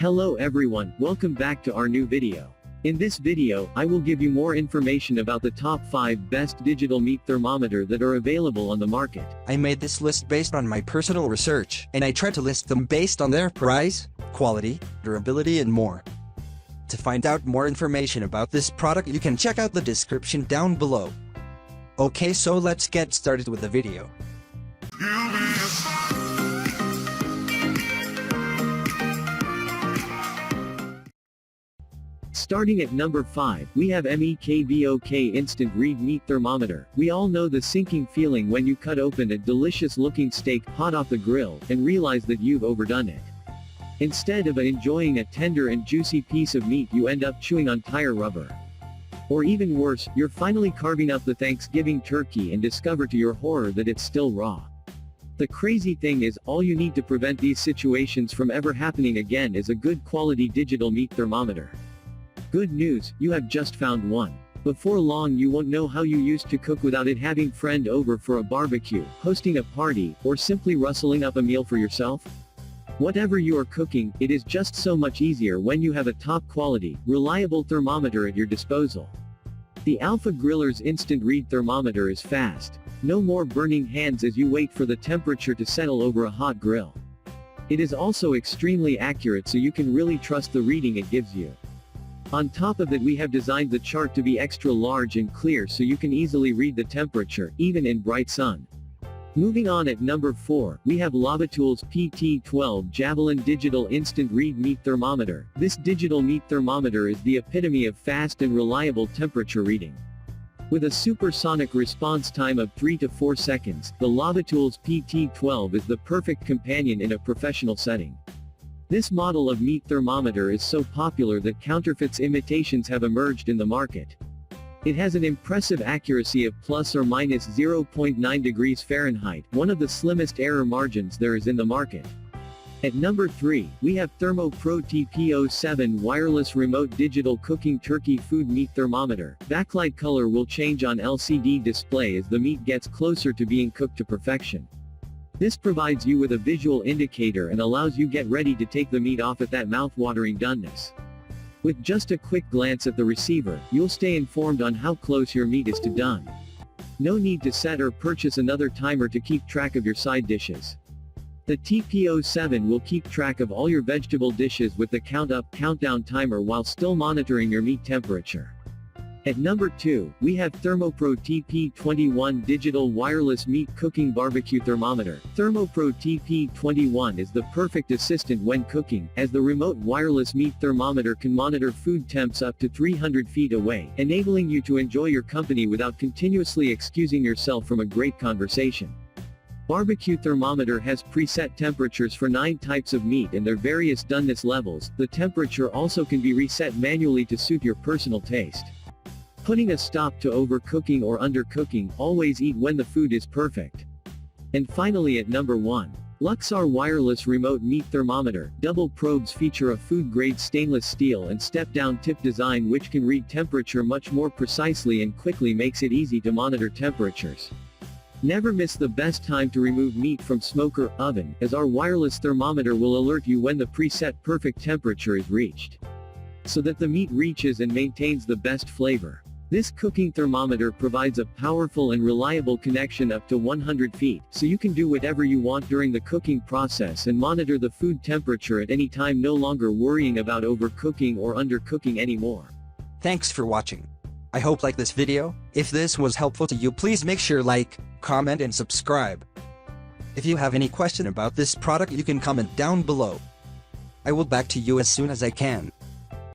Hello everyone, welcome back to our new video. In this video, I will give you more information about the top 5 best digital meat thermometer that are available on the market. I made this list based on my personal research, and I tried to list them based on their price, quality, durability and more. To find out more information about this product, you can check out the description down below. Okay, so let's get started with the video. Starting at number 5, we have MEKBOK Instant Read Meat Thermometer. We all know the sinking feeling when you cut open a delicious looking steak, hot off the grill, and realize that you've overdone it. Instead of enjoying a tender and juicy piece of meat, you end up chewing on tire rubber. Or even worse, you're finally carving up the Thanksgiving turkey and discover to your horror that it's still raw. The crazy thing is, all you need to prevent these situations from ever happening again is a good quality digital meat thermometer. Good news, you have just found one. Before long you won't know how you used to cook without it, having friend over for a barbecue, hosting a party, or simply rustling up a meal for yourself. Whatever you are cooking, it is just so much easier when you have a top quality, reliable thermometer at your disposal. The Alfa Griller's Instant Read Thermometer is fast. No more burning hands as you wait for the temperature to settle over a hot grill. It is also extremely accurate, so you can really trust the reading it gives you. On top of it, we have designed the chart to be extra large and clear so you can easily read the temperature, even in bright sun. Moving on, at number 4, we have Labatools PT12 Javelin Digital Instant Read Meat Thermometer. This digital meat thermometer is the epitome of fast and reliable temperature reading. With a supersonic response time of 3 to 4 seconds, the Labatools PT12 is the perfect companion in a professional setting. This model of meat thermometer is so popular that counterfeit imitations have emerged in the market. It has an impressive accuracy of plus or minus 0.9 degrees Fahrenheit, one of the slimmest error margins there is in the market. At number 3, we have ThermoPro TPO7 Wireless Remote Digital Cooking Turkey Food Meat Thermometer. Backlight color will change on LCD display as the meat gets closer to being cooked to perfection. This provides you with a visual indicator and allows you get ready to take the meat off at that mouth-watering doneness. With just a quick glance at the receiver, you'll stay informed on how close your meat is to done. No need to set or purchase another timer to keep track of your side dishes. The TPO7 will keep track of all your vegetable dishes with the count-up, countdown timer while still monitoring your meat temperature. At number 2, we have ThermoPro TPO21 Digital Wireless Meat Cooking Barbecue Thermometer. ThermoPro TPO21 is the perfect assistant when cooking, as the remote wireless meat thermometer can monitor food temps up to 300 feet away, enabling you to enjoy your company without continuously excusing yourself from a great conversation. Barbecue thermometer has preset temperatures for 9 types of meat and their various doneness levels. The temperature also can be reset manually to suit your personal taste. Putting a stop to overcooking or undercooking. Always eat when the food is perfect. And finally, at number 1. Luxar Wireless Remote Meat Thermometer. Double probes feature a food-grade stainless steel and step-down tip design which can read temperature much more precisely and quickly makes it easy to monitor temperatures. Never miss the best time to remove meat from smoker, oven, as our wireless thermometer will alert you when the preset perfect temperature is reached, so that the meat reaches and maintains the best flavor. This cooking thermometer provides a powerful and reliable connection up to 100 feet, so you can do whatever you want during the cooking process and monitor the food temperature at any time, no longer worrying about overcooking or undercooking anymore. Thanks for watching. I hope you like this video. If this was helpful to you, please make sure like, comment and subscribe. If you have any question about this product, you can comment down below. I will back to you as soon as I can.